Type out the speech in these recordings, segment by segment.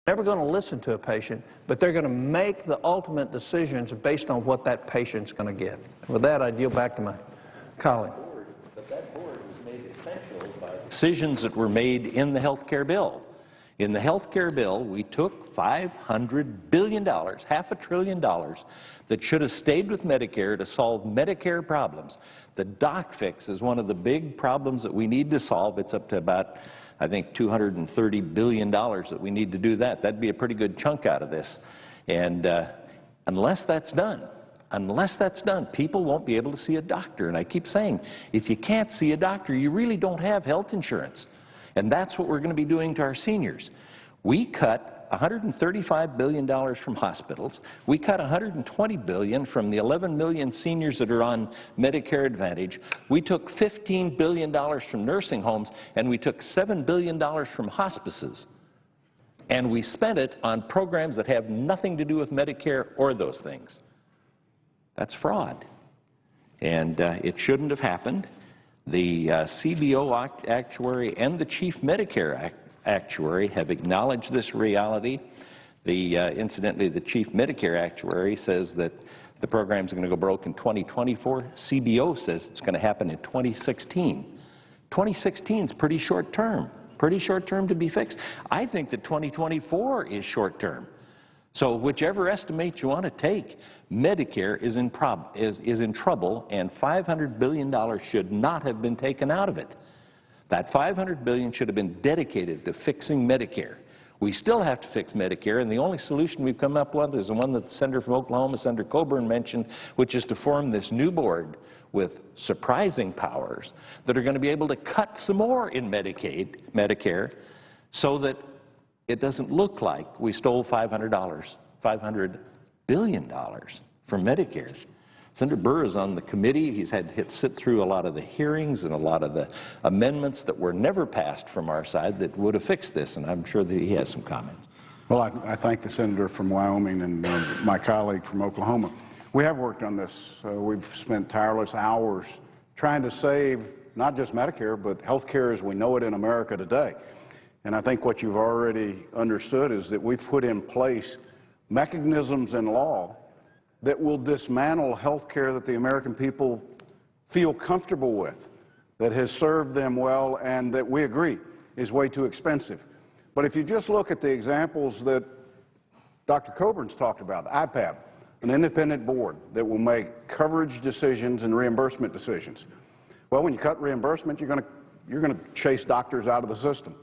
never going to listen to a patient, but they're going to make the ultimate decisions based on what that patient's going to get. With that, I yield back to my colleague. But that board was made essential by decisions that were made in the health care bill. In the health care bill, we took $500 billion, $500 billion, that should have stayed with Medicare to solve Medicare problems. The doc fix is one of the big problems that we need to solve. It's up to about, I think, $230 billion that we need to do that. That'd be a pretty good chunk out of this. And unless that's done, people won't be able to see a doctor. And I keep saying, if you can't see a doctor, you really don't have health insurance. And that's what we're going to be doing to our seniors. We cut $135 billion from hospitals. We cut $120 billion from the 11 million seniors that are on Medicare Advantage. We took $15 billion from nursing homes, and we took $7 billion from hospices. And we spent it on programs that have nothing to do with Medicare or those things. That's fraud. And it shouldn't have happened. The CBO actuary and the chief Medicare actuary have acknowledged this reality. Incidentally, the chief Medicare actuary says that the program's going to go broke in 2024. CBO says it's going to happen in 2016. 2016 is pretty short term to be fixed. I think that 2024 is short term. So whichever estimate you want to take, Medicare is in trouble, and $500 billion should not have been taken out of it. That $500 billion should have been dedicated to fixing Medicare. We still have to fix Medicare, and the only solution we've come up with is the one that the senator from Oklahoma, Senator Coburn, mentioned, which is to form this new board with surprising powers that are going to be able to cut some more in Medicare, so that it doesn't look like we stole $500 billion from Medicare. Senator Burr is on the committee. He's had to sit through a lot of the hearings and a lot of the amendments that were never passed from our side that would have fixed this, and I'm sure that he has some comments. Well, I thank the senator from Wyoming and my colleague from Oklahoma. We have worked on this. We've spent tireless hours trying to save not just Medicare, but health care as we know it in America today. And I think what you've already understood is that we've put in place mechanisms in law that will dismantle health care that the American people feel comfortable with, that has served them well, and that we agree is way too expensive. But if you just look at the examples that Dr. Coburn's talked about, IPAB, an independent board that will make coverage decisions and reimbursement decisions. Well, when you cut reimbursement, you're going to chase doctors out of the system.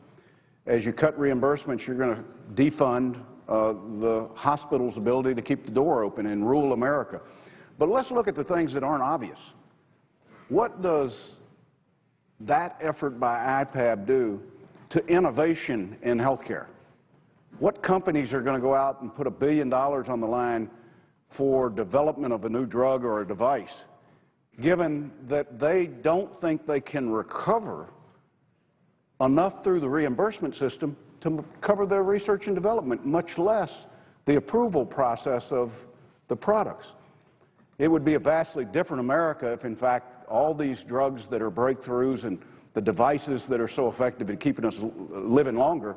As you cut reimbursements, you're going to defund the hospital's ability to keep the door open in rural America. But let's look at the things that aren't obvious. What does that effort by IPAB do to innovation in health care? What companies are going to go out and put $1 billion on the line for development of a new drug or a device, given that they don't think they can recover enough through the reimbursement system to cover their research and development, much less the approval process of the products? It would be a vastly different America if, in fact, all these drugs that are breakthroughs and the devices that are so effective in keeping us living longer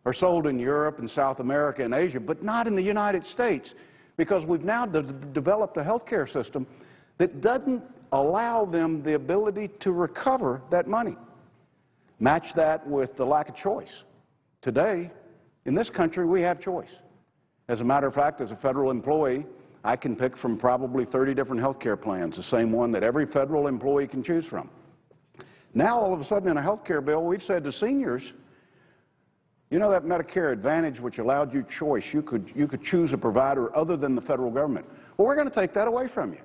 are sold in Europe and South America and Asia, but not in the United States, because we've now developed a health care system that doesn't allow them the ability to recover that money. Match that with the lack of choice. Today, in this country, we have choice. As a matter of fact, as a federal employee, I can pick from probably 30 different health care plans, the same one that every federal employee can choose from. Now, all of a sudden, in a health care bill, we've said to seniors, you know that Medicare Advantage, which allowed you choice, you could choose a provider other than the federal government. Well, we're going to take that away from you.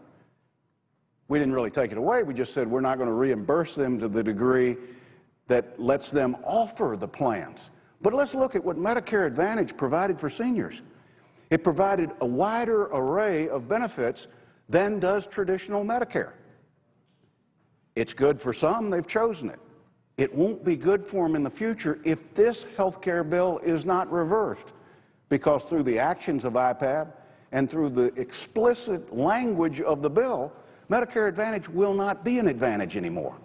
We didn't really take it away. We just said we're not going to reimburse them to the degree that lets them offer the plans. But let's look at what Medicare Advantage provided for seniors. It provided a wider array of benefits than does traditional Medicare. It's good for some. They've chosen it. It won't be good for them in the future if this health care bill is not reversed, because through the actions of IPAB and through the explicit language of the bill, Medicare Advantage will not be an advantage anymore.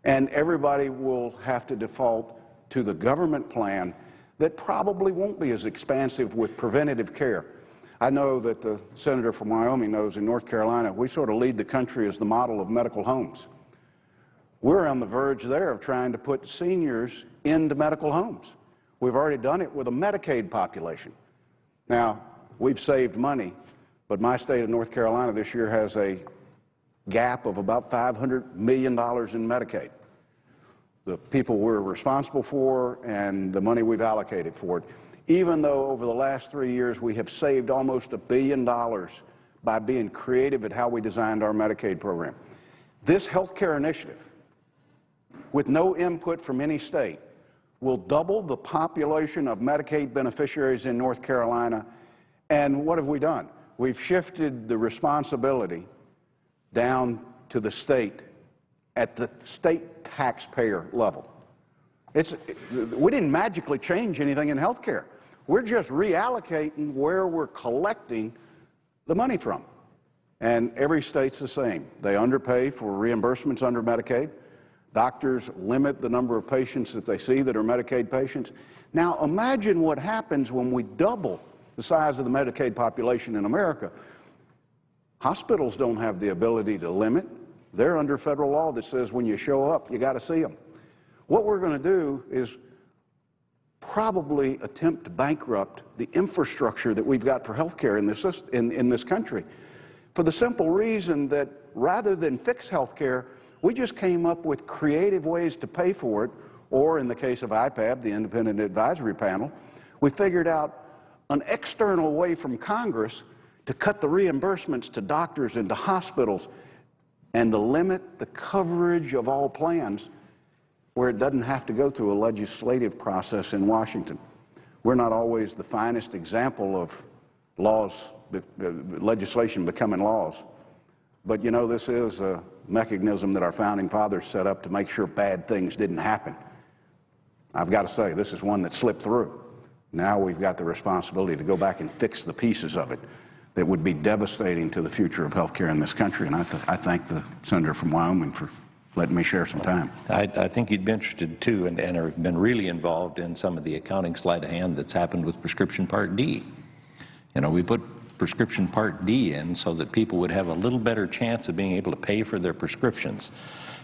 And everybody will have to default to the government plan that probably won't be as expansive with preventative care. I know that the senator from Wyoming knows in North Carolina, we sort of lead the country as the model of medical homes. We're on the verge there of trying to put seniors into medical homes. We've already done it with a Medicaid population. Now, we've saved money, but my state of North Carolina this year has a gap of about $500 million in Medicaid. The people we're responsible for and the money we've allocated for it, even though over the last 3 years we have saved almost $1 billion by being creative at how we designed our Medicaid program. This health care initiative, with no input from any state, will double the population of Medicaid beneficiaries in North Carolina. And what have we done? We've shifted the responsibility down to the state at the state taxpayer level. We didn't magically change anything in health care. We're just reallocating where we're collecting the money from. And every state's the same. They underpay for reimbursements under Medicaid. Doctors limit the number of patients that they see that are Medicaid patients. Now imagine what happens when we double the size of the Medicaid population in America. Hospitals don't have the ability to limit. They're under federal law that says when you show up, you got to see them. What we're going to do is probably attempt to bankrupt the infrastructure that we've got for health care in this country, for the simple reason that rather than fix health care, we just came up with creative ways to pay for it, or in the case of IPAB, the Independent Advisory Panel, we figured out an external way from Congress to cut the reimbursements to doctors and to hospitals and to limit the coverage of all plans where it doesn't have to go through a legislative process in Washington. We're not always the finest example of laws, legislation becoming laws. But you know, this is a mechanism that our founding fathers set up to make sure bad things didn't happen. I've got to say, this is one that slipped through. Now we've got the responsibility to go back and fix the pieces of it that would be devastating to the future of health care in this country. And I thank the senator from Wyoming for letting me share some time. I think you'd be interested, too, and have been really involved in some of the accounting sleight of hand that's happened with Prescription Part D. You know, we put Prescription Part D in so that people would have a little better chance of being able to pay for their prescriptions.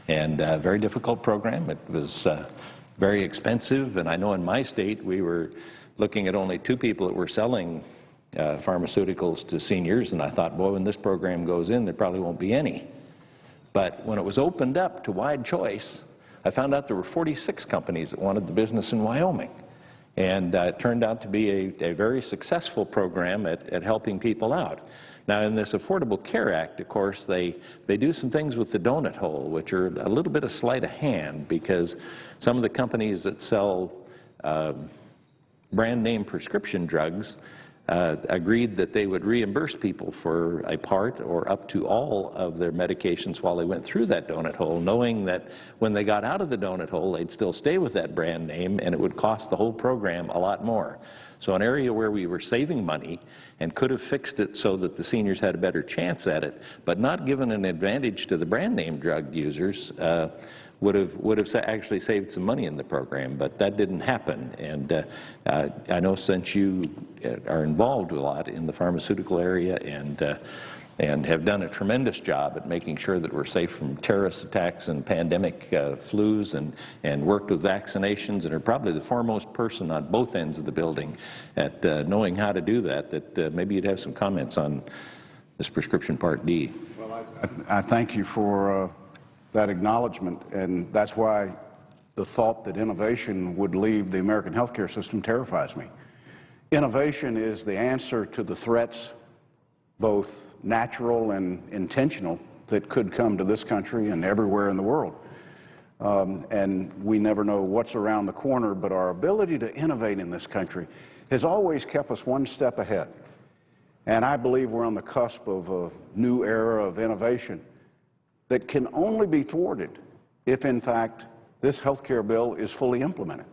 And a very difficult program. It was very expensive, and I know in my state we were looking at only 2 people that were selling pharmaceuticals to seniors, and I thought, boy, when this program goes in, there probably won't be any. But when it was opened up to wide choice, I found out there were 46 companies that wanted the business in Wyoming. And it turned out to be a very successful program at helping people out. Now, in this Affordable Care Act, of course, they do some things with the donut hole, which are a little bit of sleight of hand, because some of the companies that sell brand name prescription drugs agreed that they would reimburse people for a part or up to all of their medications while they went through that donut hole, knowing that when they got out of the donut hole, they'd still stay with that brand name and it would cost the whole program a lot more. So an area where we were saving money and could have fixed it so that the seniors had a better chance at it, but not given an advantage to the brand name drug users, would have actually saved some money in the program, but that didn't happen. And I know since you are involved a lot in the pharmaceutical area and have done a tremendous job at making sure that we're safe from terrorist attacks and pandemic flus and worked with vaccinations and are probably the foremost person on both ends of the building at knowing how to do that maybe you'd have some comments on this Prescription Part D. Well, I thank you for that acknowledgement, and that's why the thought that innovation would leave the American healthcare system terrifies me. Innovation is the answer to the threats, both natural and intentional, that could come to this country and everywhere in the world. And we never know what's around the corner, but our ability to innovate in this country has always kept us one step ahead. And I believe we're on the cusp of a new era of innovation that can only be thwarted if, in fact, this health care bill is fully implemented,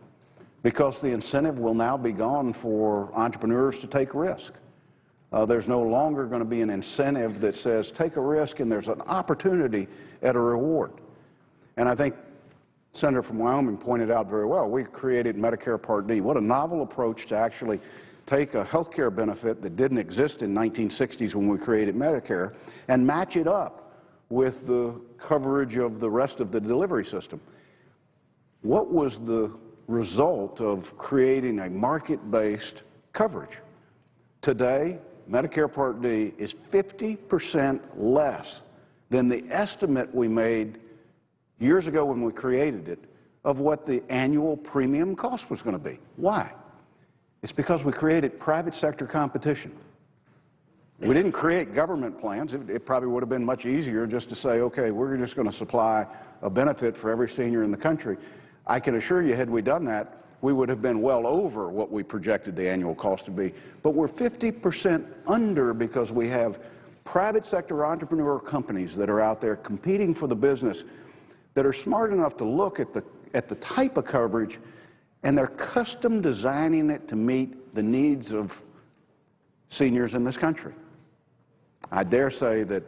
because the incentive will now be gone for entrepreneurs to take risk. There's no longer going to be an incentive that says take a risk and there's an opportunity at a reward. And I think Senator from Wyoming pointed out very well, we created Medicare Part D. What a novel approach to actually take a health care benefit that didn't exist in 1960s when we created Medicare and match it up with the coverage of the rest of the delivery system. What was the result of creating a market-based coverage? Today, Medicare Part D is 50% less than the estimate we made years ago when we created it of what the annual premium cost was going to be. Why? It's because we created private sector competition. We didn't create government plans. It probably would have been much easier just to say, okay, we're just going to supply a benefit for every senior in the country. I can assure you, had we done that, we would have been well over what we projected the annual cost to be. But we're 50% under because we have private sector entrepreneur companies that are out there competing for the business that are smart enough to look at the type of coverage, and they're custom designing it to meet the needs of seniors in this country. I dare say that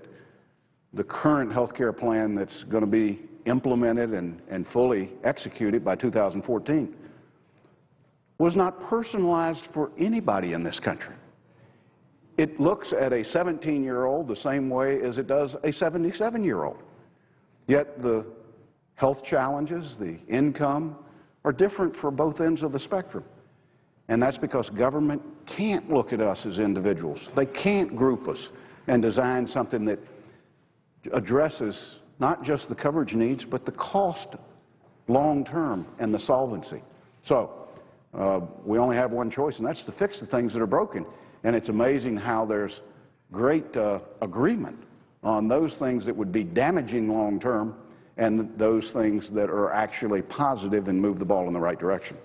the current health care plan that's going to be implemented and fully executed by 2014 was not personalized for anybody in this country. It looks at a 17-year-old the same way as it does a 77-year-old. Yet the health challenges, the income, are different for both ends of the spectrum. And that's because government can't look at us as individuals. They can't group us and design something that addresses not just the coverage needs, but the cost long-term and the solvency. So we only have one choice, and that's to fix the things that are broken. And it's amazing how there's great agreement on those things that would be damaging long-term and those things that are actually positive and move the ball in the right direction.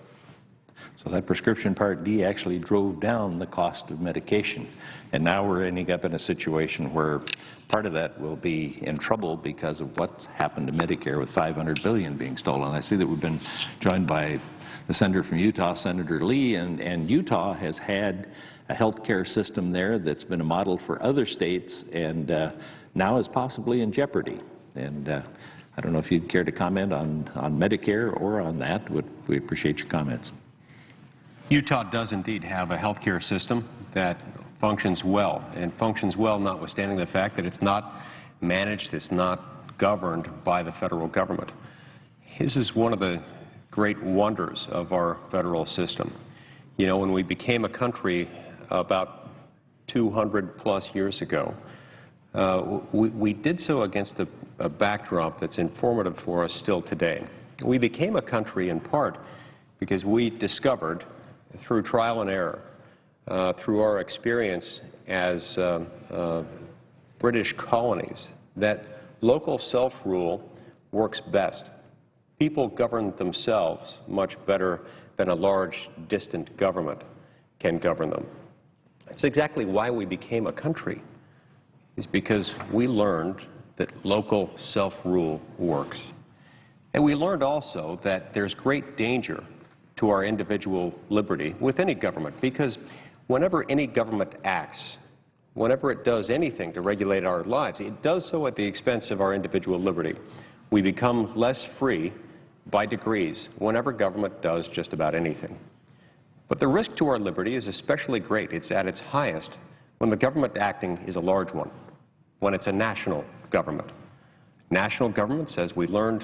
So that prescription Part D actually drove down the cost of medication. And now we're ending up in a situation where part of that will be in trouble because of what's happened to Medicare with $500 billion being stolen. I see that we've been joined by the senator from Utah, Senator Lee, and Utah has had a health care system there that's been a model for other states and now is possibly in jeopardy. And I don't know if you'd care to comment on Medicare or on that. We appreciate your comments. Utah does indeed have a health care system that functions well, and functions well notwithstanding the fact that it's not managed, it's not governed by the federal government. This is one of the great wonders of our federal system. You know, when we became a country about 200-plus years ago, we did so against a backdrop that's informative for us still today. We became a country in part because we discovered through trial and error, through our experience as British colonies, that local self-rule works best. People govern themselves much better than a large, distant government can govern them. That's exactly why we became a country, is because we learned that local self-rule works. And we learned also that there's great danger to our individual liberty with any government, because whenever any government acts, whenever it does anything to regulate our lives, it does so at the expense of our individual liberty. We become less free by degrees whenever government does just about anything. But the risk to our liberty is especially great. It's at its highest when the government acting is a large one, when it's a national government. National governments, as we learned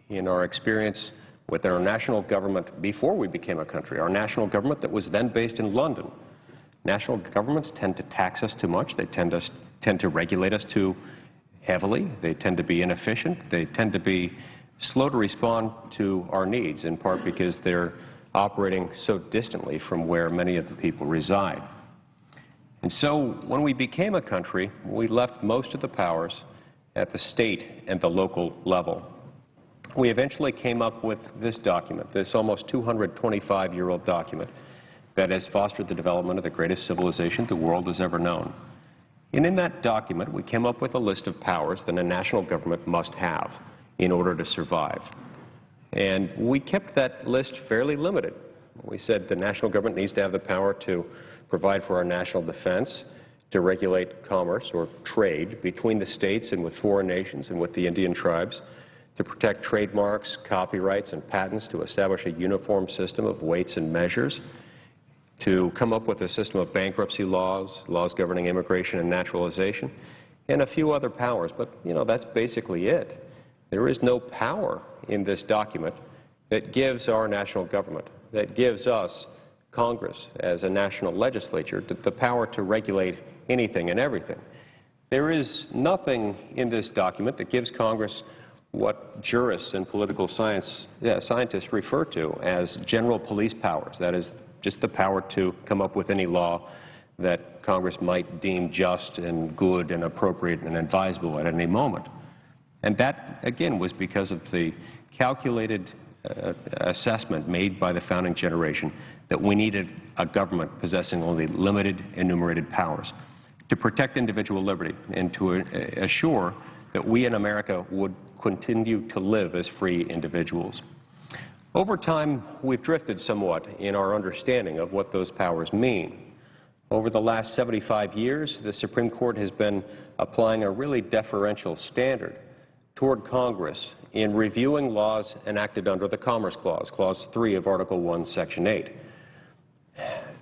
in our experience with our national government before we became a country, our national government that was then based in London. National governments tend to tax us too much. They tend to regulate us too heavily. They tend to be inefficient. They tend to be slow to respond to our needs, in part because they're operating so distantly from where many of the people reside. And so when we became a country, we left most of the powers at the state and the local level. We eventually came up with this document, this almost 225-year-old document that has fostered the development of the greatest civilization the world has ever known. And in that document, we came up with a list of powers that a national government must have in order to survive. And we kept that list fairly limited. We said the national government needs to have the power to provide for our national defense, to regulate commerce or trade between the states and with foreign nations and with the Indian tribes, to protect trademarks, copyrights, and patents, to establish a uniform system of weights and measures, to come up with a system of bankruptcy laws, laws governing immigration and naturalization, and a few other powers. But, you know, that's basically it. There is no power in this document that gives our national government, that gives us, Congress, as a national legislature, the power to regulate anything and everything. There is nothing in this document that gives Congress what jurists and political scientists refer to as general police powers. That is, just the power to come up with any law that Congress might deem just and good and appropriate and advisable at any moment. And that, again, was because of the calculated assessment made by the founding generation that we needed a government possessing only limited enumerated powers to protect individual liberty and to assure that we in America would continue to live as free individuals. Over time, we've drifted somewhat in our understanding of what those powers mean. Over the last 75 years, the Supreme Court has been applying a really deferential standard toward Congress in reviewing laws enacted under the Commerce Clause, Clause 3 of Article 1, Section 8.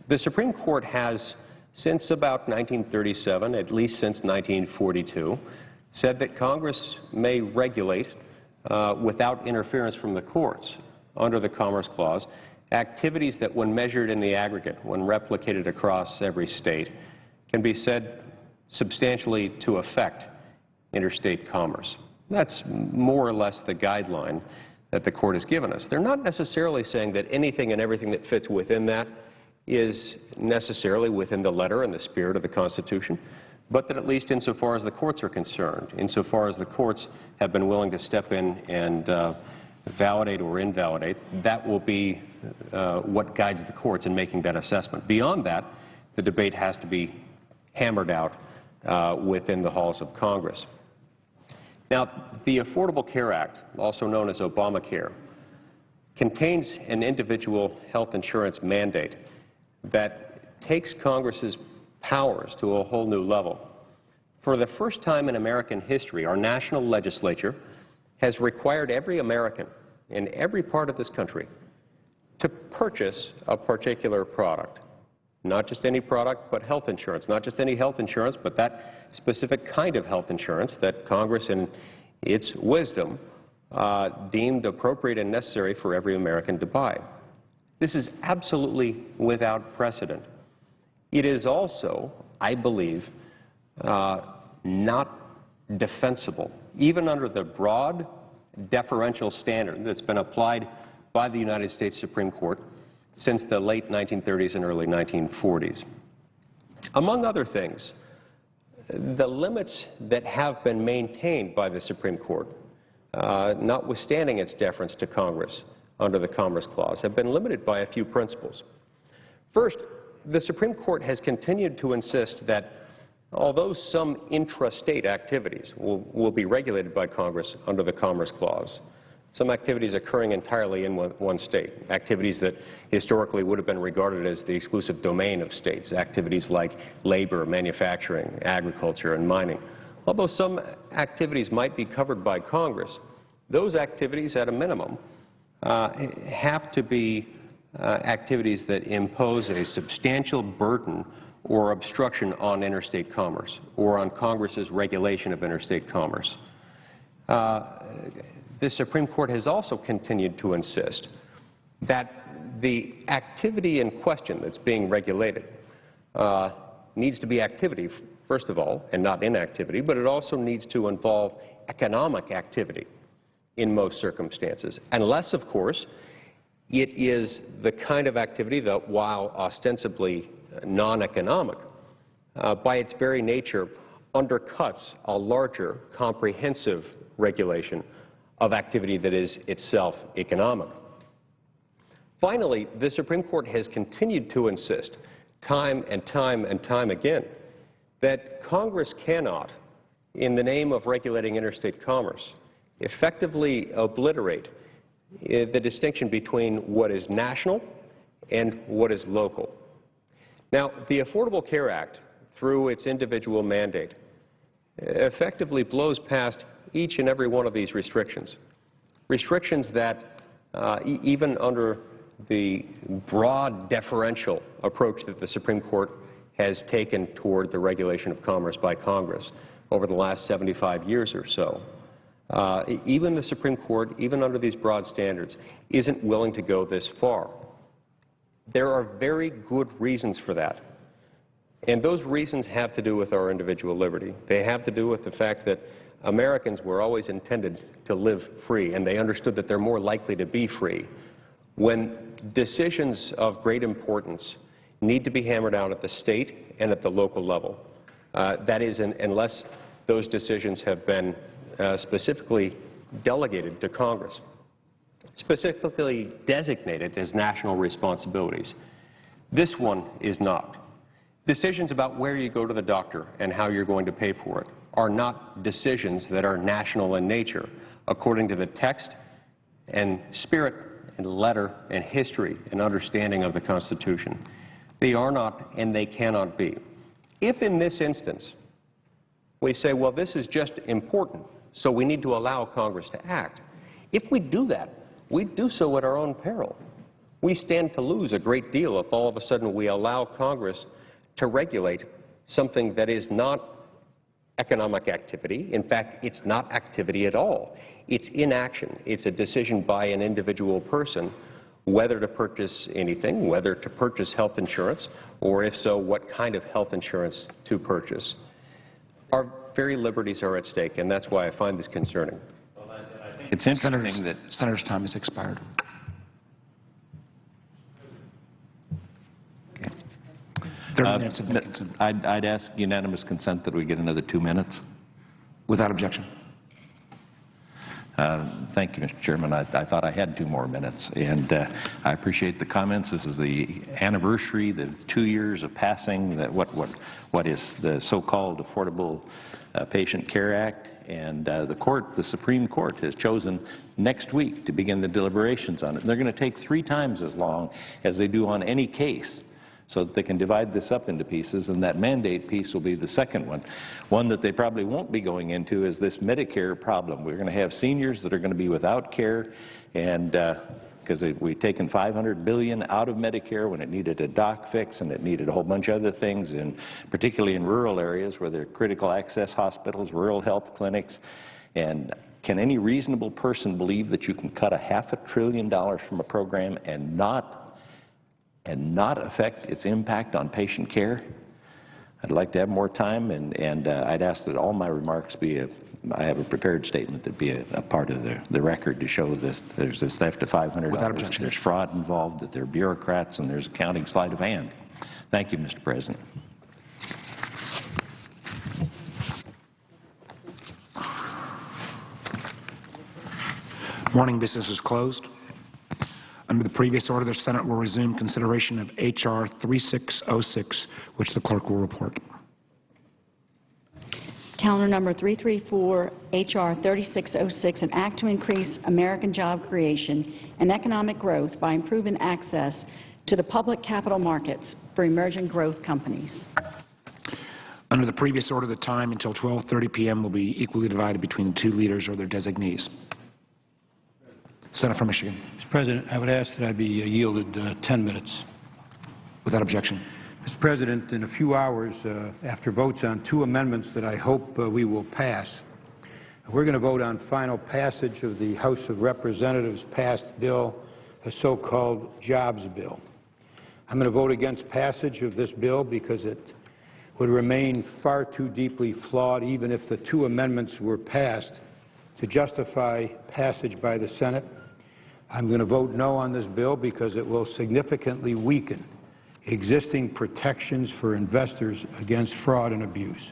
The Supreme Court has, since about 1937, at least since 1942, said that Congress may regulate, without interference from the courts, under the Commerce Clause, activities that, when measured in the aggregate, when replicated across every state, can be said substantially to affect interstate commerce. That's more or less the guideline that the Court has given us. They're not necessarily saying that anything and everything that fits within that is necessarily within the letter and the spirit of the Constitution, but that at least insofar as the courts are concerned, insofar as the courts have been willing to step in and validate or invalidate, that will be what guides the courts in making that assessment. Beyond that, the debate has to be hammered out within the halls of Congress. Now, the Affordable Care Act, also known as Obamacare, contains an individual health insurance mandate that takes Congress's powers to a whole new level. For the first time in American history, our national legislature has required every American in every part of this country to purchase a particular product. Not just any product, but health insurance. Not just any health insurance, but that specific kind of health insurance that Congress, in its wisdom, deemed appropriate and necessary for every American to buy. This is absolutely without precedent. It is also, I believe, not defensible, even under the broad deferential standard that's been applied by the United States Supreme Court since the late 1930s and early 1940s. Among other things, the limits that have been maintained by the Supreme Court, notwithstanding its deference to Congress under the Commerce Clause, have been limited by a few principles. First, the Supreme Court has continued to insist that although some intrastate activities will be regulated by Congress under the Commerce Clause, some activities occurring entirely in one state, activities that historically would have been regarded as the exclusive domain of states, activities like labor, manufacturing, agriculture, and mining. Although some activities might be covered by Congress, those activities, at a minimum, have to be activities that impose a substantial burden or obstruction on interstate commerce or on Congress's regulation of interstate commerce. The Supreme Court has also continued to insist that the activity in question that's being regulated needs to be activity, first of all, and not inactivity, but it also needs to involve economic activity in most circumstances, unless, of course, it is the kind of activity that, while ostensibly non-economic, by its very nature undercuts a larger, comprehensive regulation of activity that is itself economic. Finally, the Supreme Court has continued to insist, time and time again, that Congress cannot, in the name of regulating interstate commerce, effectively obliterate the distinction between what is national and what is local. Now, the Affordable Care Act, through its individual mandate, effectively blows past each and every one of these restrictions restrictions that even under the broad deferential approach that the Supreme Court has taken toward the regulation of commerce by Congress over the last 75 years or so, even the Supreme Court, even under these broad standards, isn't willing to go this far. There are very good reasons for that. And those reasons have to do with our individual liberty. They have to do with the fact that Americans were always intended to live free, and they understood that they're more likely to be free. When decisions of great importance need to be hammered out at the state and at the local level, that is, unless those decisions have been specifically delegated to Congress, specifically designated as national responsibilities. This one is not. Decisions about where you go to the doctor and how you're going to pay for it are not decisions that are national in nature, according to the text and spirit and letter and history and understanding of the Constitution. They are not, and they cannot be. If in this instance we say, well, this is just important, so we need to allow Congress to act, if we do that, we do so at our own peril. We stand to lose a great deal if all of a sudden we allow Congress to regulate something that is not economic activity. In fact, it's not activity at all. It's inaction. It's a decision by an individual person whether to purchase anything, whether to purchase health insurance, or if so, what kind of health insurance to purchase. Our very liberties are at stake, and that's why I find this concerning. It's interesting that Senator's time has expired. Okay. 30 minutes of consent. I'd ask unanimous consent that we get another 2 minutes. Without objection. Thank you, Mr. Chairman. I thought I had 2 more minutes, and I appreciate the comments. This is the anniversary, the 2 years of passing what is the so-called Affordable Patient Care Act, and the Supreme Court has chosen next week to begin the deliberations on it. And they're going to take 3 times as long as they do on any case, so that they can divide this up into pieces, and that mandate piece will be the second one. One that they probably won't be going into is this Medicare problem. We're going to have seniors that are going to be without care, and because we've taken $500 billion out of Medicare when it needed a doc fix and it needed a whole bunch of other things, and particularly in rural areas where there are critical access hospitals, rural health clinics. And can any reasonable person believe that you can cut $500 billion from a program and not affect its impact on patient care? I'd like to have more time, and I'd ask that all my remarks be I have a prepared statement that be a part of the record to show this. There's this theft of $500. Without objection. There's fraud involved, that there are bureaucrats, and there's accounting sleight of hand. Thank you, Mr. President. Morning business is closed. Under the previous order, the Senate will resume consideration of H.R. 3606, which the clerk will report. Calendar number 334, H.R. 3606, an act to increase American job creation and economic growth by improving access to the public capital markets for emerging growth companies. Under the previous order, the time until 12:30 p.m. will be equally divided between the 2 leaders or their designees. Senator from Michigan. Mr. President, I would ask that I be yielded 10 minutes. Without objection. Mr. President, in a few hours, after votes on 2 amendments that I hope we will pass, we're going to vote on final passage of the House of Representatives passed bill, a so-called jobs bill. I'm going to vote against passage of this bill because it would remain far too deeply flawed, even if the 2 amendments were passed, to justify passage by the Senate. I'm going to vote no on this bill because it will significantly weaken existing protections for investors against fraud and abuse.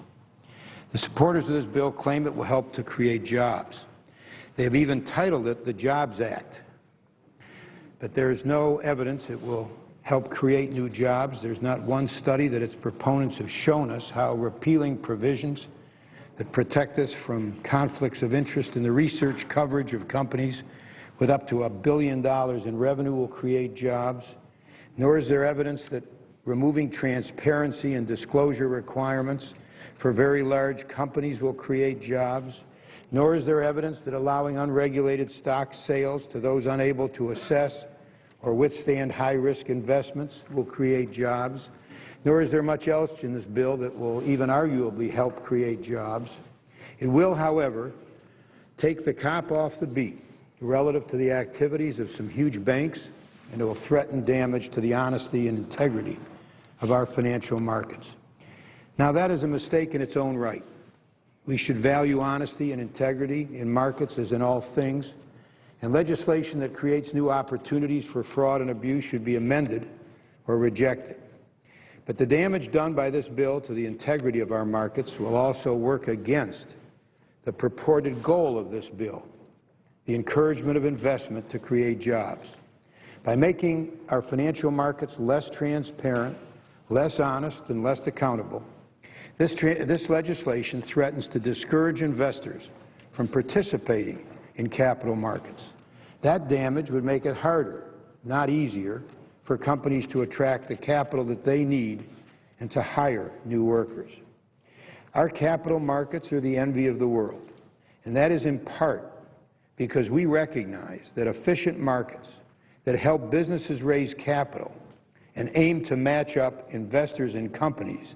The supporters of this bill claim it will help to create jobs. They have even titled it the Jobs Act. But there is no evidence it will help create new jobs. There's not one study that its proponents have shown us how repealing provisions that protect us from conflicts of interest in the research coverage of companies with up to $1 billion in revenue will create jobs. Nor is there evidence that removing transparency and disclosure requirements for very large companies will create jobs. nor is there evidence that allowing unregulated stock sales to those unable to assess or withstand high-risk investments will create jobs, nor is there much else in this bill that will even arguably help create jobs. It will, however, take the cop off the beat relative to the activities of some huge banks, and it will threaten damage to the honesty and integrity of our financial markets. Now, that is a mistake in its own right. We should value honesty and integrity in markets as in all things, and legislation that creates new opportunities for fraud and abuse should be amended or rejected. But the damage done by this bill to the integrity of our markets will also work against the purported goal of this bill, the encouragement of investment to create jobs. By making our financial markets less transparent, less honest, and less accountable, this legislation threatens to discourage investors from participating in capital markets. That damage would make it harder, not easier, for companies to attract the capital that they need and to hire new workers. Our capital markets are the envy of the world, and that is in part because we recognize that efficient markets that help businesses raise capital and aim to match up investors and companies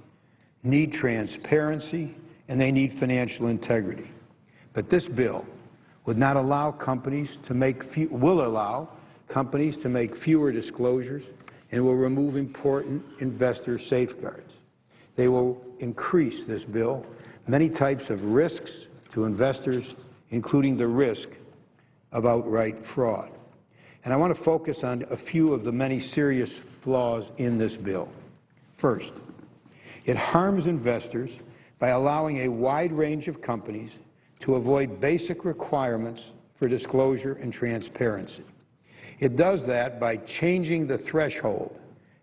need transparency and they need financial integrity. But this bill would not allow companies to make will allow companies to make fewer disclosures and will remove important investor safeguards. They will increase, this bill, many types of risks to investors, including the risk of outright fraud. And I want to focus on a few of the many serious flaws in this bill. First, it harms investors by allowing a wide range of companies to avoid basic requirements for disclosure and transparency. It does that by changing the threshold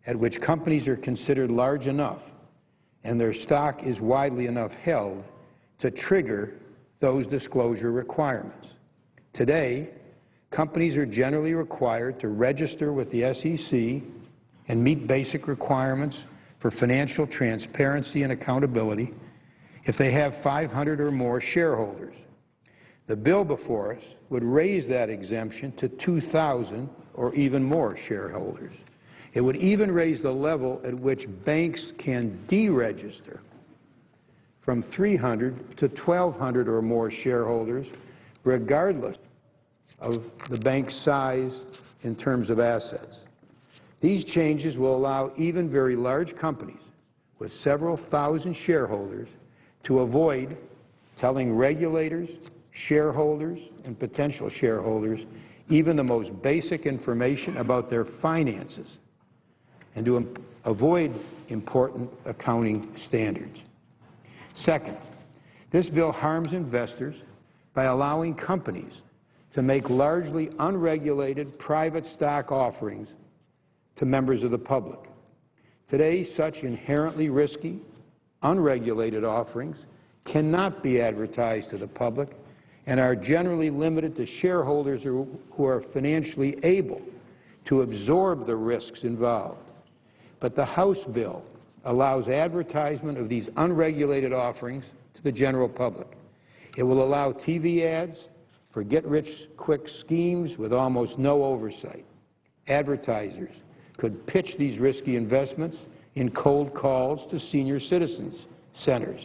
at which companies are considered large enough and their stock is widely enough held to trigger those disclosure requirements. Today, companies are generally required to register with the SEC and meet basic requirements for financial transparency and accountability if they have 500 or more shareholders. The bill before us would raise that exemption to 2,000 or even more shareholders. It would even raise the level at which banks can deregister from 300 to 1,200 or more shareholders, regardless of the bank's size in terms of assets. These changes will allow even very large companies with several thousand shareholders to avoid telling regulators, shareholders, and potential shareholders even the most basic information about their finances and to avoid important accounting standards. Second, this bill harms investors by allowing companies to make largely unregulated private stock offerings to members of the public. Today, such inherently risky, unregulated offerings cannot be advertised to the public and are generally limited to shareholders who are financially able to absorb the risks involved. But the House bill allows advertisement of these unregulated offerings to the general public. It will allow TV ads for get-rich-quick schemes with almost no oversight. Advertisers could pitch these risky investments in cold calls to senior citizens centers.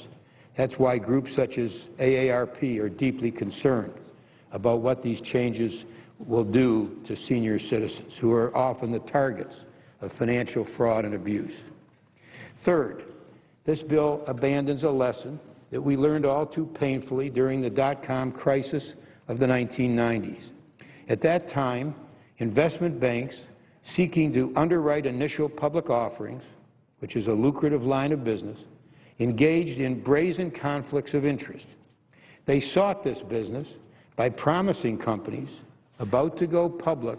That's why groups such as AARP are deeply concerned about what these changes will do to senior citizens, who are often the targets of financial fraud and abuse. Third, this bill abandons a lesson that we learned all too painfully during the dot-com crisis of the 1990s. At that time, investment banks seeking to underwrite initial public offerings, which is a lucrative line of business, engaged in brazen conflicts of interest. They sought this business by promising companies about to go public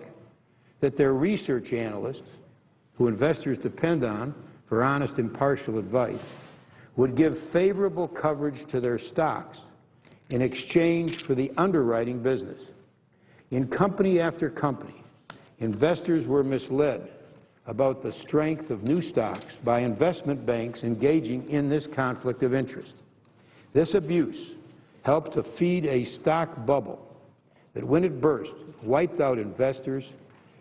that their research analysts, who investors depend on for honest, impartial advice, would give favorable coverage to their stocks in exchange for the underwriting business. In company after company, investors were misled about the strength of new stocks by investment banks engaging in this conflict of interest. This abuse helped to feed a stock bubble that, when it burst, wiped out investors,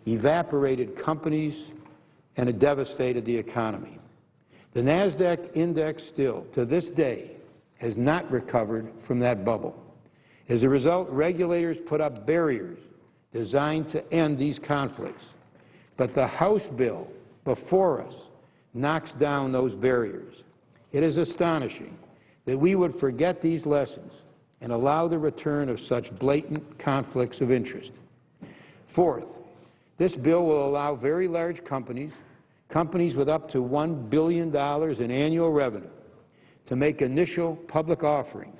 evaporated companies, and it devastated the economy. The NASDAQ index still, to this day, has not recovered from that bubble. As a result, regulators put up barriers designed to end these conflicts. But the House bill before us knocks down those barriers. It is astonishing that we would forget these lessons and allow the return of such blatant conflicts of interest. Fourth, this bill will allow very large companies, companies with up to $1 billion in annual revenue, to make initial public offerings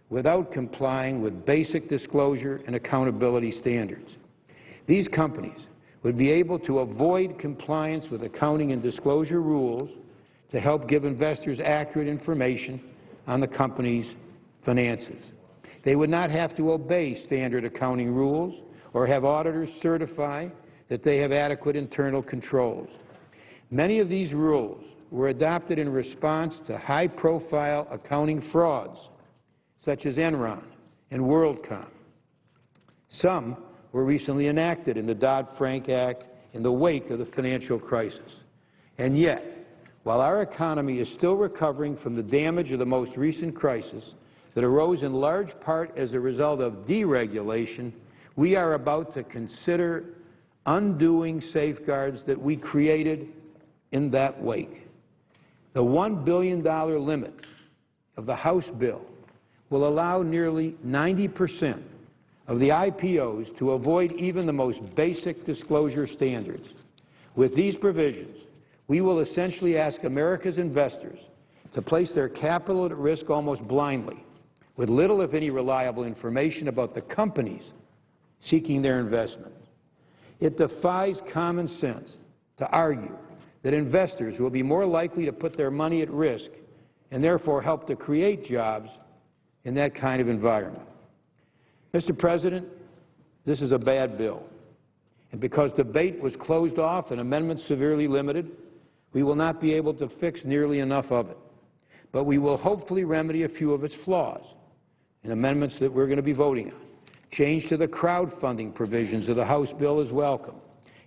without complying with basic disclosure and accountability standards. These companies would be able to avoid compliance with accounting and disclosure rules to help give investors accurate information on the company's finances. They would not have to obey standard accounting rules or have auditors certify that they have adequate internal controls. Many of these rules were adopted in response to high-profile accounting frauds, such as Enron and WorldCom. Some were recently enacted in the Dodd-Frank Act in the wake of the financial crisis. And yet, while our economy is still recovering from the damage of the most recent crisis that arose in large part as a result of deregulation, we are about to consider undoing safeguards that we created in that wake. The $1 billion limit of the House bill will allow nearly 90% of the IPOs to avoid even the most basic disclosure standards. With these provisions, we will essentially ask America's investors to place their capital at risk almost blindly, with little, if any, reliable information about the companies seeking their investment. It defies common sense to argue that investors will be more likely to put their money at risk and therefore help to create jobs in that kind of environment. Mr. President, this is a bad bill, and because debate was closed off and amendments severely limited, we will not be able to fix nearly enough of it. But we will hopefully remedy a few of its flaws in amendments that we're going to be voting on. Change to the crowdfunding provisions of the House bill is welcome,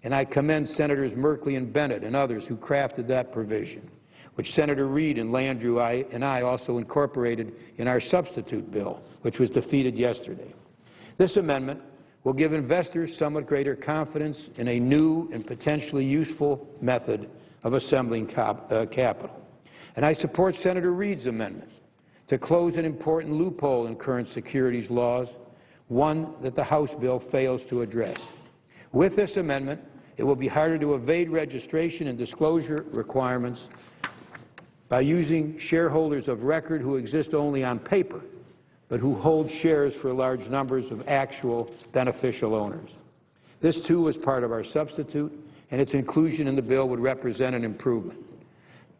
and I commend Senators Merkley and Bennett and others who crafted that provision, which Senator Reid and Landrieu and I also incorporated in our substitute bill, which was defeated yesterday. This amendment will give investors somewhat greater confidence in a new and potentially useful method of assembling capital. And I support Senator Reid's amendment to close an important loophole in current securities laws, one that the House bill fails to address. With this amendment, it will be harder to evade registration and disclosure requirements by using shareholders of record who exist only on paper, but who hold shares for large numbers of actual beneficial owners. This, too, was part of our substitute, and its inclusion in the bill would represent an improvement.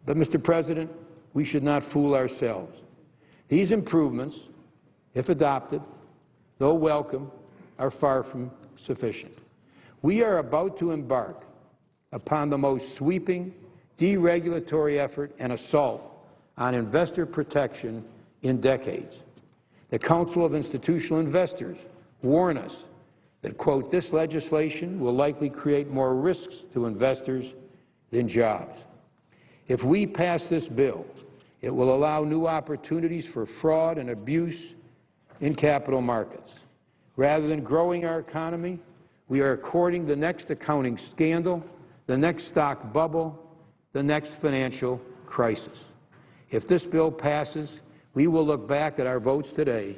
But, Mr. President, we should not fool ourselves. These improvements, if adopted, though welcome, are far from sufficient. We are about to embark upon the most sweeping deregulatory effort and assault on investor protection in decades. The Council of Institutional Investors warn us that, quote, this legislation will likely create more risks to investors than jobs. If we pass this bill, it will allow new opportunities for fraud and abuse in capital markets. Rather than growing our economy, we are courting the next accounting scandal, the next stock bubble, the next financial crisis. If this bill passes, we will look back at our votes today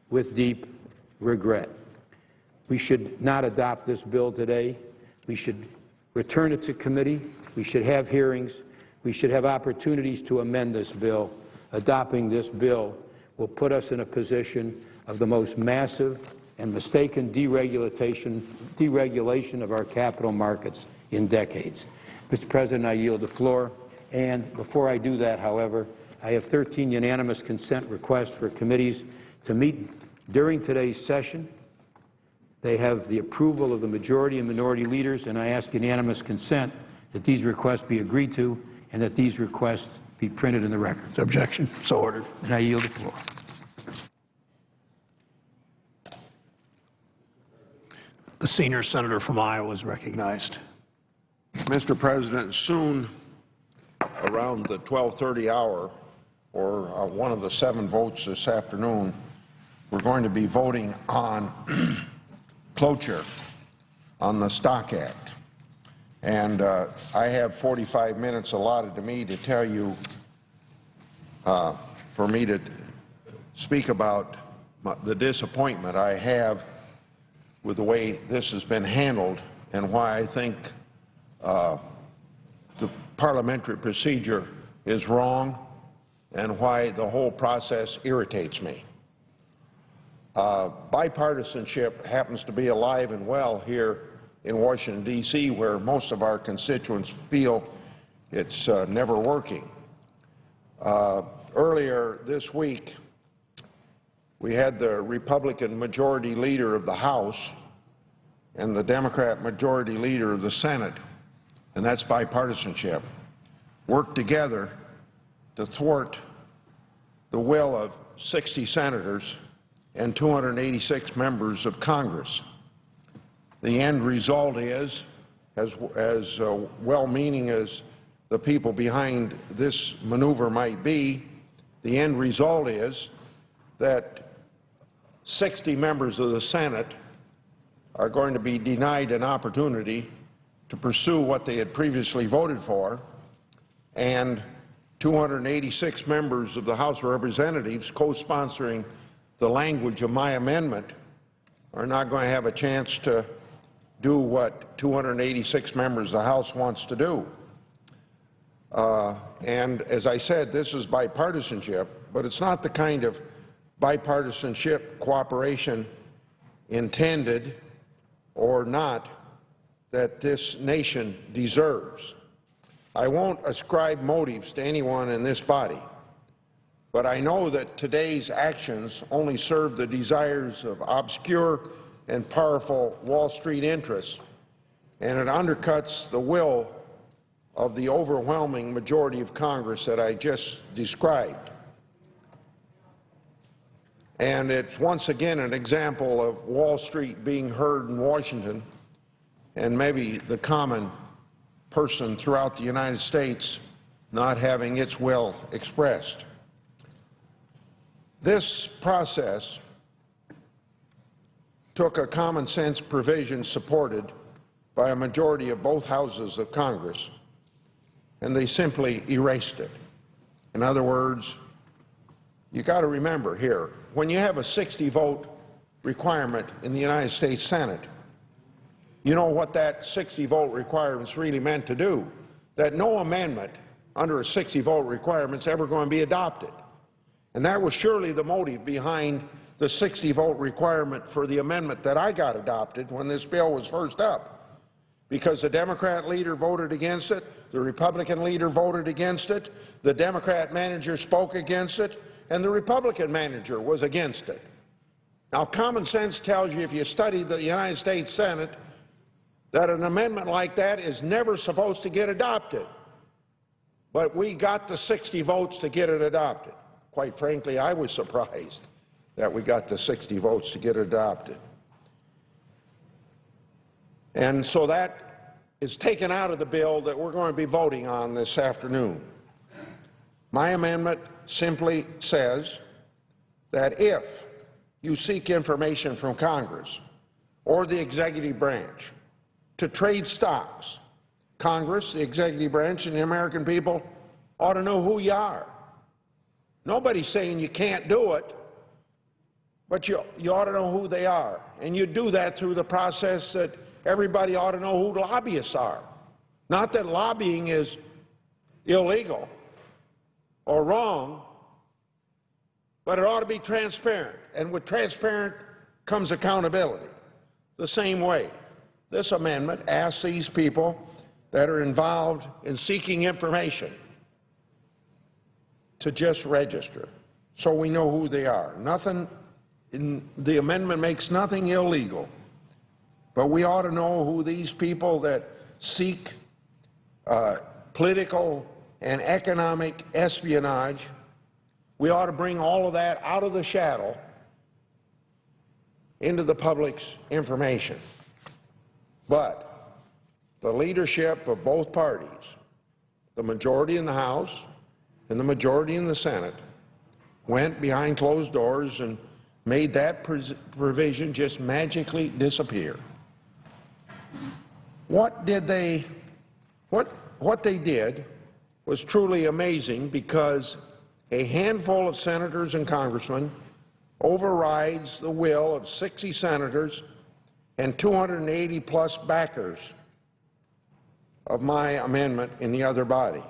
with deep regret. We should not adopt this bill today. We should return it to committee. We should have hearings. We should have opportunities to amend this bill. Adopting this bill will put us in a position of the most massive and mistaken deregulation of our capital markets in decades. Mr. President, I yield the floor. And before I do that, however, I have 13 unanimous consent requests for committees to meet during today's session. They have the approval of the majority and minority leaders, and I ask unanimous consent that these requests be agreed to and that these requests be printed in the records. Objection. So ordered. And I yield the floor. senior senator from Iowa is recognized. Mr. President, soon around the 12:30 hour, or one of the 7 votes this afternoon, we're going to be voting on cloture on the Stock Act. And I have 45 minutes allotted to me to tell you, for me to speak about the disappointment I have with the way this has been handled and why I think the parliamentary procedure is wrong and why the whole process irritates me. Bipartisanship happens to be alive and well here in Washington, D.C., where most of our constituents feel it's never working. Earlier this week, we had the Republican majority leader of the House and the Democrat majority leader of the Senate, and that's bipartisanship, work together to thwart the will of 60 senators and 286 members of Congress. The end result is, as well-meaning as the people behind this maneuver might be, the end result is that 60 members of the Senate are going to be denied an opportunity to pursue what they had previously voted for, and 286 members of the House of Representatives co-sponsoring the language of my amendment are not going to have a chance to do what 286 members of the House wants to do. And as I said, this is bipartisanship, but it's not the kind of bipartisanship cooperation intended or not that this nation deserves. I won't ascribe motives to anyone in this body, but I know that today's actions only serve the desires of obscure and powerful Wall Street interests, and it undercuts the will of the overwhelming majority of Congress that I just described. And it's once again an example of Wall Street being heard in Washington and maybe the common person throughout the United States not having its will expressed. This process took a common sense provision supported by a majority of both houses of Congress, and they simply erased it. In other words, you got to remember here, when you have a 60-vote requirement in the United States Senate, you know what that 60-vote requirement's really meant to do, that no amendment under a 60-vote requirement is ever going to be adopted. And that was surely the motive behind the 60-vote requirement for the amendment that I got adopted when this bill was first up, because the Democrat leader voted against it, the Republican leader voted against it, the Democrat manager spoke against it, and the Republican manager was against it. Now, common sense tells you, if you study the United States Senate, that an amendment like that is never supposed to get adopted. But we got the 60 votes to get it adopted. Quite frankly, I was surprised that we got the 60 votes to get it adopted. And so that is taken out of the bill that we're going to be voting on this afternoon. My amendment simply says that if you seek information from Congress or the executive branch to trade stocks, Congress, the executive branch, and the American people ought to know who you are. Nobody's saying you can't do it, but you ought to know who they are. And you do that through the process that everybody ought to know who the lobbyists are. Not that lobbying is illegal or wrong, but it ought to be transparent. And with transparent comes accountability. The same way, this amendment asks these people that are involved in seeking information to just register so we know who they are. The amendment makes nothing illegal, but we ought to know who these people that seek political and economic espionage, we ought to bring all of that out of the shadow into the public's information. But the leadership of both parties, the majority in the House and the majority in the Senate, went behind closed doors and made that provision just magically disappear. What they did was truly amazing, because a handful of senators and congressmen overrides the will of 60 senators and 280-plus backers of my amendment in the other body.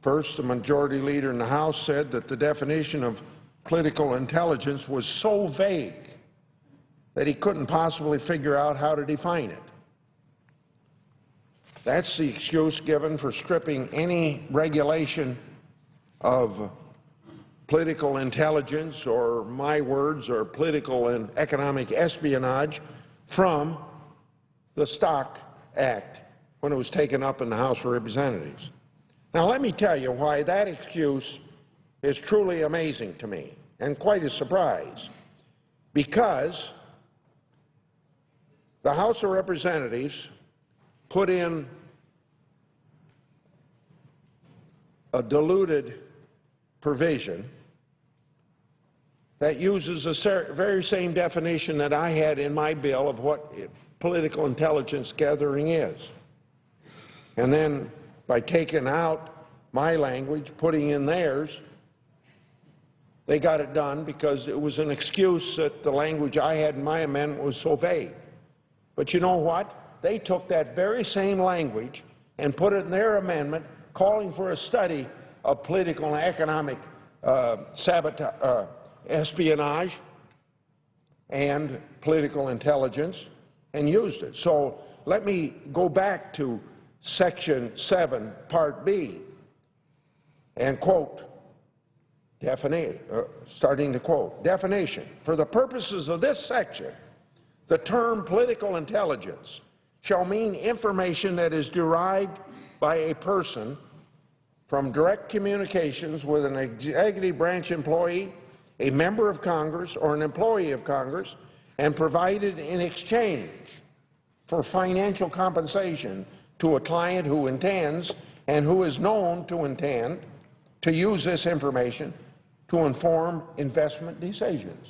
First, the majority leader in the House said that the definition of political intelligence was so vague that he couldn't possibly figure out how to define it. That's the excuse given for stripping any regulation of political intelligence, or my words, or political and economic espionage from the Stock Act when it was taken up in the House of Representatives. Now, let me tell you why that excuse is truly amazing to me and quite a surprise. Because the House of Representatives put in a diluted provision that uses the very same definition that I had in my bill of what political intelligence gathering is. And then by taking out my language, putting in theirs, they got it done because it was an excuse that the language I had in my amendment was so vague. But you know what? They took that very same language and put it in their amendment, calling for a study of political and economic espionage and political intelligence, and used it. So let me go back to Section 7, Part B, and quote, starting to quote, definition. For the purposes of this section, the term political intelligence shall mean information that is derived by a person from direct communications with an executive branch employee, a member of Congress, or an employee of Congress, and provided in exchange for financial compensation to a client who intends and who is known to intend to use this information to inform investment decisions.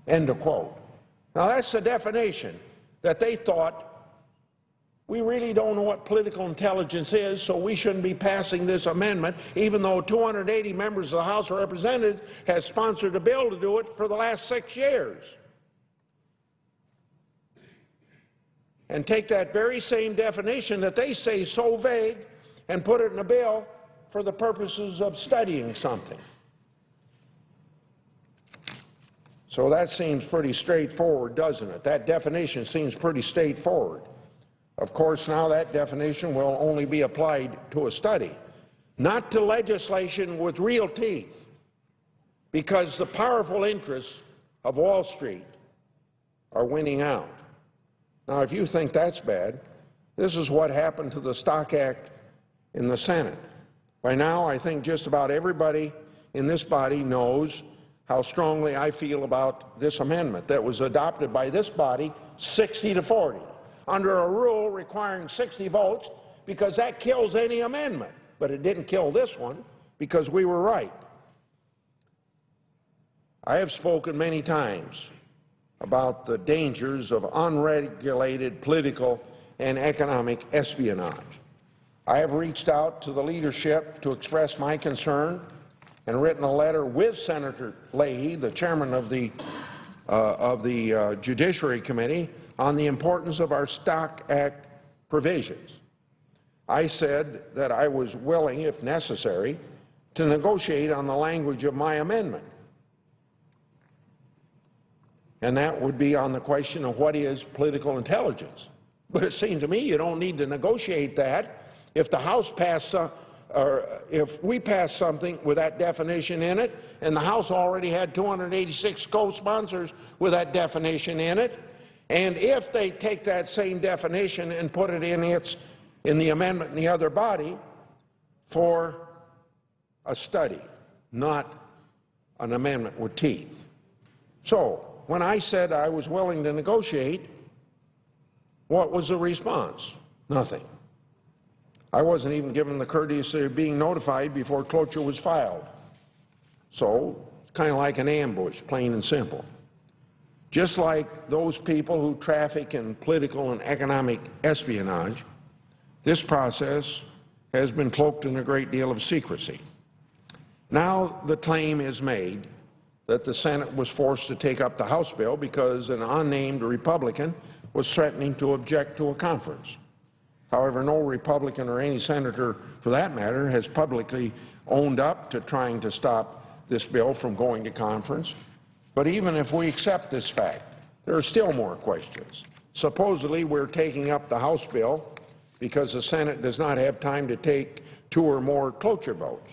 End of quote. Now, that's the definition that they thought, we really don't know what political intelligence is, so we shouldn't be passing this amendment, even though 280 members of the House of Representatives have sponsored a bill to do it for the last 6 years. And take that very same definition that they say is so vague and put it in a bill for the purposes of studying something. So that seems pretty straightforward, doesn't it? That definition seems pretty straightforward. Of course, now that definition will only be applied to a study, not to legislation with real teeth, because the powerful interests of Wall Street are winning out. Now, if you think that's bad, this is what happened to the Stock Act in the Senate. By now, I think just about everybody in this body knows how strongly I feel about this amendment that was adopted by this body 60-40, under a rule requiring 60 votes, because that kills any amendment. But it didn't kill this one, because we were right. I have spoken many times about the dangers of unregulated political and economic espionage. I have reached out to the leadership to express my concern and written a letter with Senator Leahy, the chairman of the Judiciary Committee, on the importance of our Stock Act provisions. I said that I was willing, if necessary, to negotiate on the language of my amendment. And that would be on the question of what is political intelligence. But it seems to me you don't need to negotiate that if the House if we pass something with that definition in it, and the House already had 286 co-sponsors with that definition in it, and if they take that same definition and put it in the amendment in the other body for a study, not an amendment with teeth. So when I said I was willing to negotiate, What was the response? Nothing. I wasn't even given the courtesy of being notified before cloture was filed. So it's kind of like an ambush, plain and simple. Just like those people who traffic in political and economic espionage, this process has been cloaked in a great deal of secrecy. Now the claim is made that the Senate was forced to take up the House bill because an unnamed Republican was threatening to object to a conference. However, no Republican or any senator, for that matter, has publicly owned up to trying to stop this bill from going to conference. But even if we accept this fact, there are still more questions. Supposedly, we're taking up the House bill because the Senate does not have time to take 2 or more cloture votes.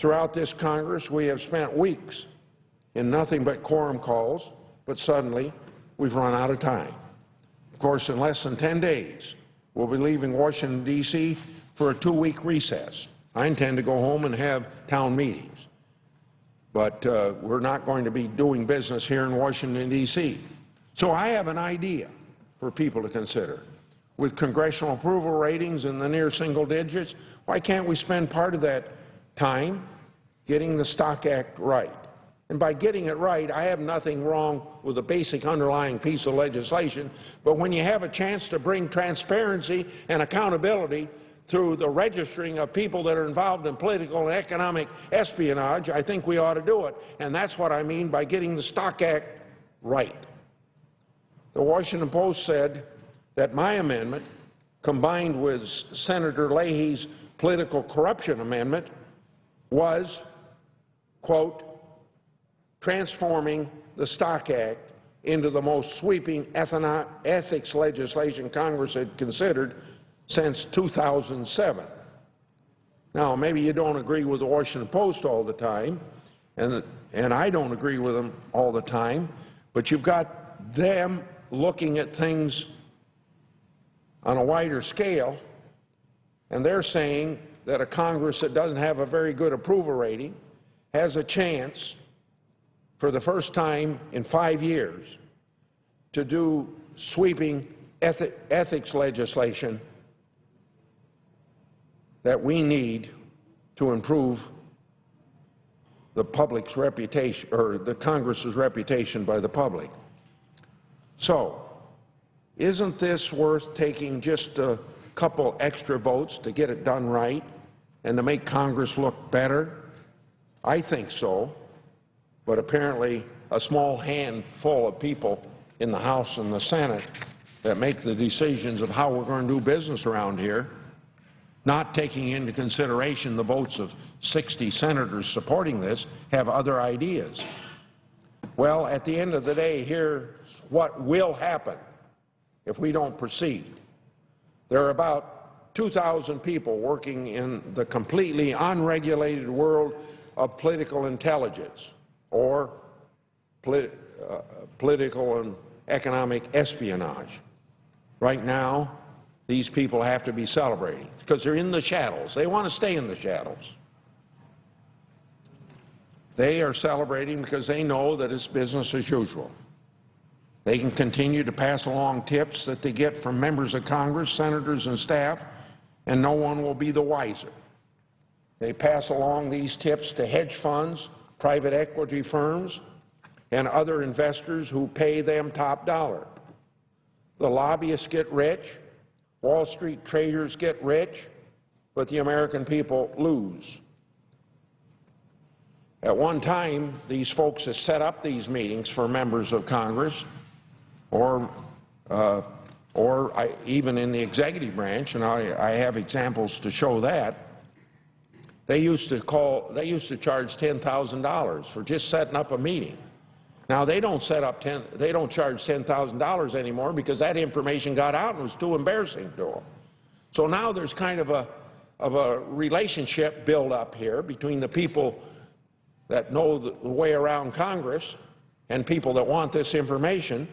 Throughout this Congress, we have spent weeks in nothing but quorum calls, but suddenly we've run out of time. Of course, in less than 10 days, we'll be leaving Washington, D.C. for a 2-week recess. I intend to go home and have town meetings. But we're not going to be doing business here in Washington, D.C. So I have an idea for people to consider. With congressional approval ratings in the near single digits, why can't we spend part of that time getting the Stock Act right? And by getting it right, I have nothing wrong with the basic underlying piece of legislation, but when you have a chance to bring transparency and accountability through the registering of people that are involved in political and economic espionage, I think we ought to do it. And that's what I mean by getting the Stock Act right. The Washington Post said that my amendment, combined with Senator Leahy's political corruption amendment, was, quote, transforming the Stock Act into the most sweeping ethics legislation Congress had considered since 2007. Now, maybe you don't agree with the Washington Post all the time, and I don't agree with them all the time, but you've got them looking at things on a wider scale, and they're saying that a Congress that doesn't have a very good approval rating has a chance for the first time in 5 years to do sweeping ethics legislation that we need to improve the public's reputation, or the Congress's reputation by the public. So, isn't this worth taking just a couple extra votes to get it done right and to make Congress look better? I think so. But apparently a small handful of people in the House and the Senate that make the decisions of how we're going to do business around here, not taking into consideration the votes of 60 senators supporting this, have other ideas. Well, at the end of the day, here's what will happen if we don't proceed. There are about 2,000 people working in the completely unregulated world of political intelligence, or political and economic espionage. Right now, these people have to be celebrating because they're in the shadows. They want to stay in the shadows. They are celebrating because they know that it's business as usual. They can continue to pass along tips that they get from members of Congress, senators, and staff, and no one will be the wiser. They pass along these tips to hedge funds, private equity firms, and other investors who pay them top dollar. The lobbyists get rich, Wall Street traders get rich, but the American people lose. At one time, these folks have set up these meetings for members of Congress, or even in the executive branch, and I have examples to show that. They used to charge $10,000 for just setting up a meeting. Now they don't charge $10,000 anymore because that information got out and was too embarrassing to them. So now there's kind of a relationship built up here between the people that know the way around Congress and people that want this information,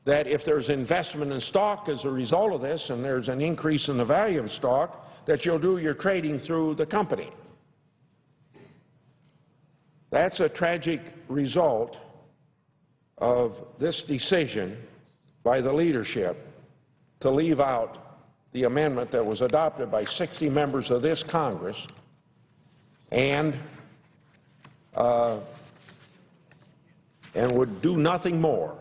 that if there's investment in stock as a result of this and there's an increase in the value of stock, that you'll do your trading through the company. That's a tragic result of this decision by the leadership to leave out the amendment that was adopted by 60 members of this Congress and would do nothing more,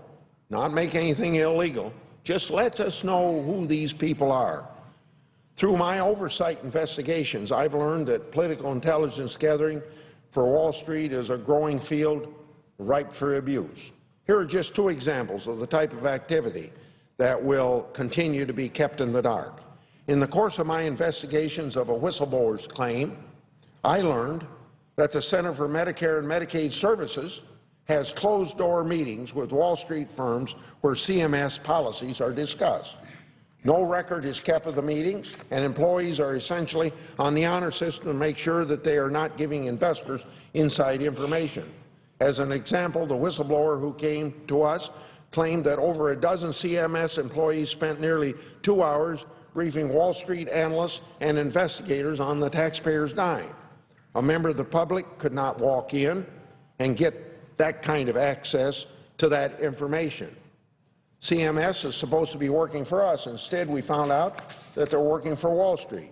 not make anything illegal, just lets us know who these people are. Through my oversight investigations, I've learned that political intelligence gathering for Wall Street is a growing field ripe for abuse. Here are just two examples of the type of activity that will continue to be kept in the dark. In the course of my investigations of a whistleblower's claim, I learned that the Center for Medicare and Medicaid Services has closed-door meetings with Wall Street firms where CMS policies are discussed. No record is kept of the meetings, and employees are essentially on the honor system to make sure that they are not giving investors inside information. As an example, the whistleblower who came to us claimed that over a dozen CMS employees spent nearly 2 hours briefing Wall Street analysts and investigators on the taxpayers' dime. A member of the public could not walk in and get that kind of access to that information. CMS is supposed to be working for us. Instead, we found out that they're working for Wall Street.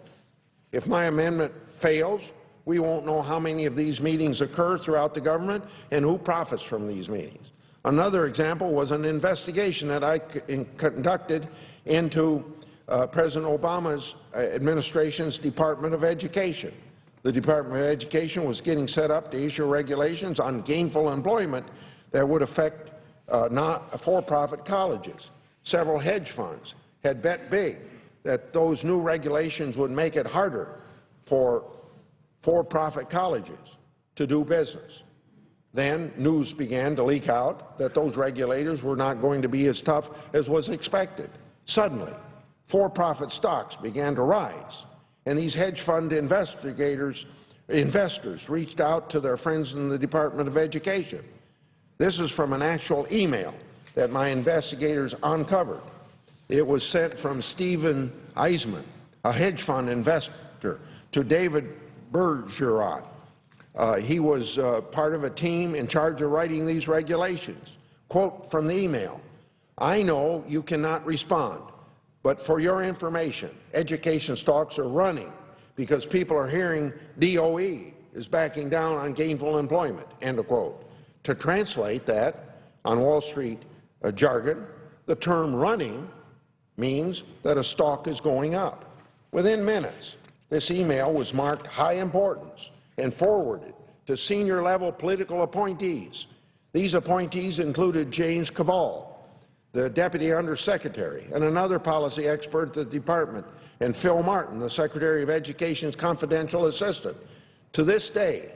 If my amendment fails, we won't know how many of these meetings occur throughout the government and who profits from these meetings. Another example was an investigation that I conducted into President Obama's administration's Department of Education. The Department of Education was getting set up to issue regulations on gainful employment that would affect not for-profit colleges. Several hedge funds had bet big that those new regulations would make it harder for for-profit colleges to do business. Then news began to leak out that those regulators were not going to be as tough as was expected. Suddenly, for-profit stocks began to rise, and these hedge fund investors reached out to their friends in the Department of Education. This is from an actual email that my investigators uncovered. It was sent from Stephen Eisman, a hedge fund investor, to David Bergeron. He was part of a team in charge of writing these regulations. Quote from the email, "I know you cannot respond, but for your information, education stocks are running because people are hearing DOE is backing down on gainful employment," end of quote. To translate that on Wall Street jargon, the term running means that a stock is going up. Within minutes, this email was marked high importance and forwarded to senior-level political appointees. These appointees included James Cavall, the Deputy Undersecretary, and another policy expert at the Department, and Phil Martin, the Secretary of Education's confidential assistant. To this day,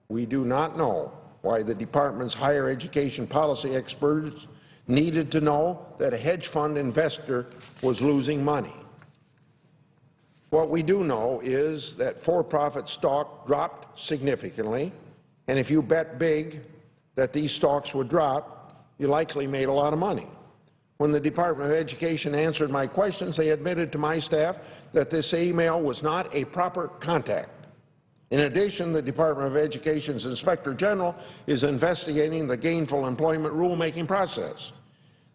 we do not know why the Department's higher education policy experts needed to know that a hedge fund investor was losing money. What we do know is that for-profit stock dropped significantly, and if you bet big that these stocks would drop, you likely made a lot of money. When the Department of Education answered my questions, they admitted to my staff that this email was not a proper contact. In addition, the Department of Education's Inspector General is investigating the gainful employment rulemaking process.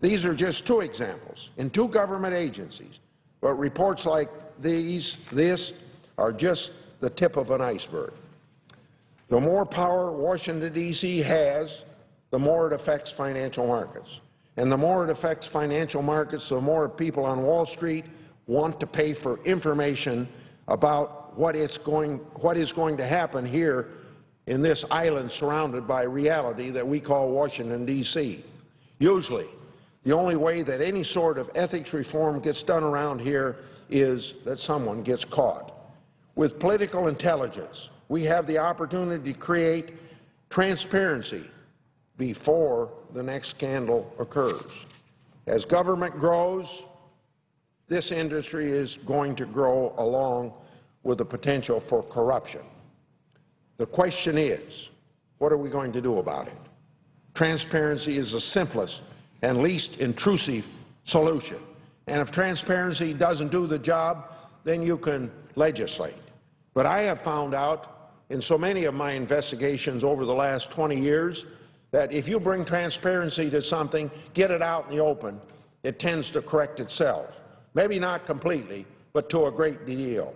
These are just two examples in two government agencies, but reports like this are just the tip of an iceberg. The more power Washington, D.C. has, the more it affects financial markets. And the more it affects financial markets, the more people on Wall Street want to pay for information about what is going to happen here in this island surrounded by reality that we call Washington, D.C. Usually, the only way that any sort of ethics reform gets done around here is that someone gets caught. With political intelligence, we have the opportunity to create transparency before the next scandal occurs. As government grows, this industry is going to grow along with the potential for corruption. The question is, what are we going to do about it? Transparency is the simplest and least intrusive solution. And if transparency doesn't do the job, then you can legislate. But I have found out in so many of my investigations over the last 20 years that if you bring transparency to something, get it out in the open, it tends to correct itself. Maybe not completely, but to a great deal.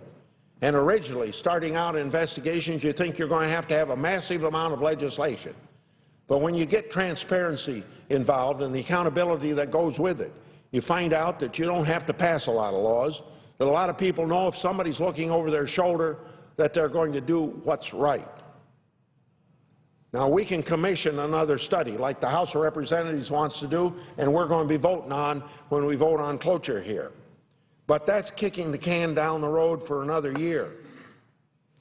And originally, starting out investigations, you think you're going to have a massive amount of legislation. But when you get transparency involved and the accountability that goes with it, you find out that you don't have to pass a lot of laws, that a lot of people know if somebody's looking over their shoulder that they're going to do what's right. Now, we can commission another study like the House of Representatives wants to do, and we're going to be voting on when we vote on cloture here. But that's kicking the can down the road for another year.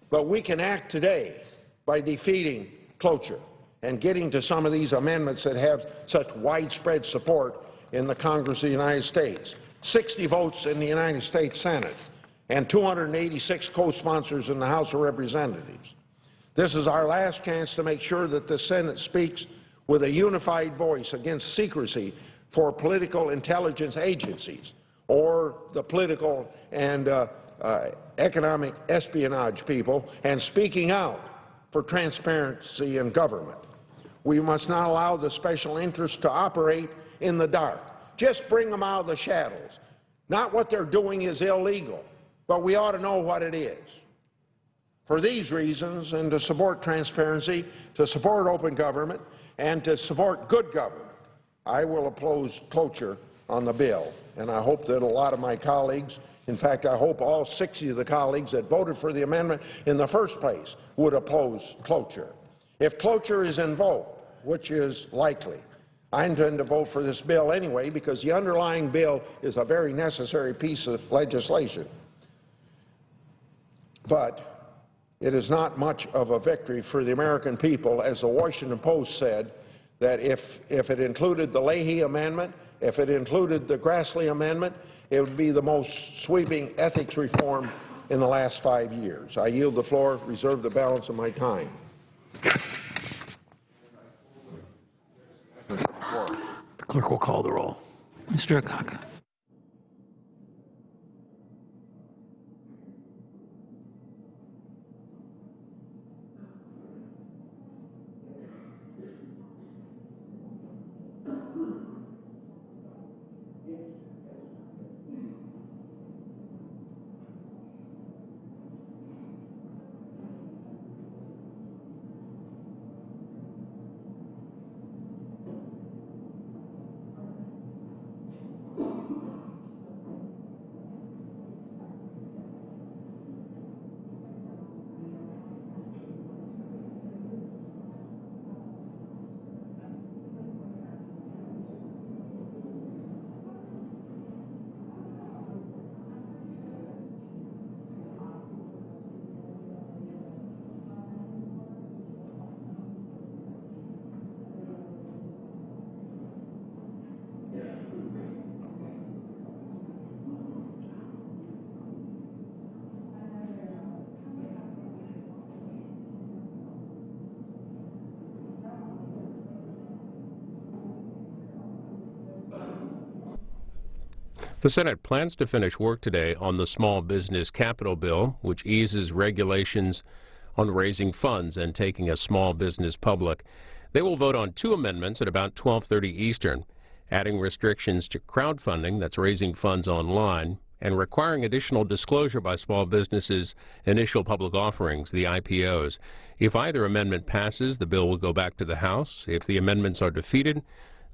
But we can act today by defeating cloture and getting to some of these amendments that have such widespread support in the Congress of the United States. 60 votes in the United States Senate and 286 co-sponsors in the House of Representatives. This is our last chance to make sure that the Senate speaks with a unified voice against secrecy for political intelligence agencies or the political and economic espionage people, and speaking out for transparency in government. We must not allow the special interests to operate in the dark. Just bring them out of the shadows. Not what they're doing is illegal, but we ought to know what it is. For these reasons, and to support transparency, to support open government, and to support good government, I will oppose cloture on the bill. And I hope that a lot of my colleagues, in fact, I hope all 60 of the colleagues that voted for the amendment in the first place would oppose cloture. If cloture is invoked, which is likely, I intend to vote for this bill anyway because the underlying bill is a very necessary piece of legislation. But it is not much of a victory for the American people, as the Washington Post said, that if it included the Leahy Amendment, if it included the Grassley Amendment, it would be the most sweeping ethics reform in the last 5 years. I yield the floor, reserve the balance of my time. The clerk will call the roll. Mr. Akaka. The Senate plans to finish work today on the Small Business Capital Bill, which eases regulations on raising funds and taking a small business public. They will vote on 2 amendments at about 12:30 Eastern, adding restrictions to crowdfunding, that's raising funds online, and requiring additional disclosure by small businesses' initial public offerings, the IPOs. If either amendment passes, the bill will go back to the House. If the amendments are defeated,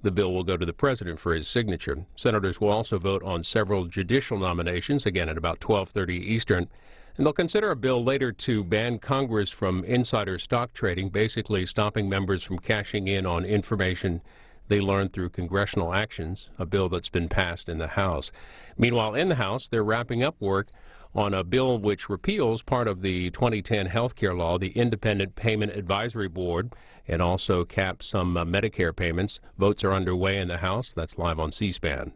the bill will go to the President for his signature. Senators will also vote on several judicial nominations, again at about 12:30 Eastern. And they'll consider a bill later to ban Congress from insider stock trading, basically stopping members from cashing in on information they learned through congressional actions, a bill that's been passed in the House. Meanwhile, in the House, they're wrapping up work on a bill which repeals part of the 2010 health care law, the Independent Payment Advisory Board, and also caps some Medicare payments. Votes are underway in the House. That's live on C-SPAN.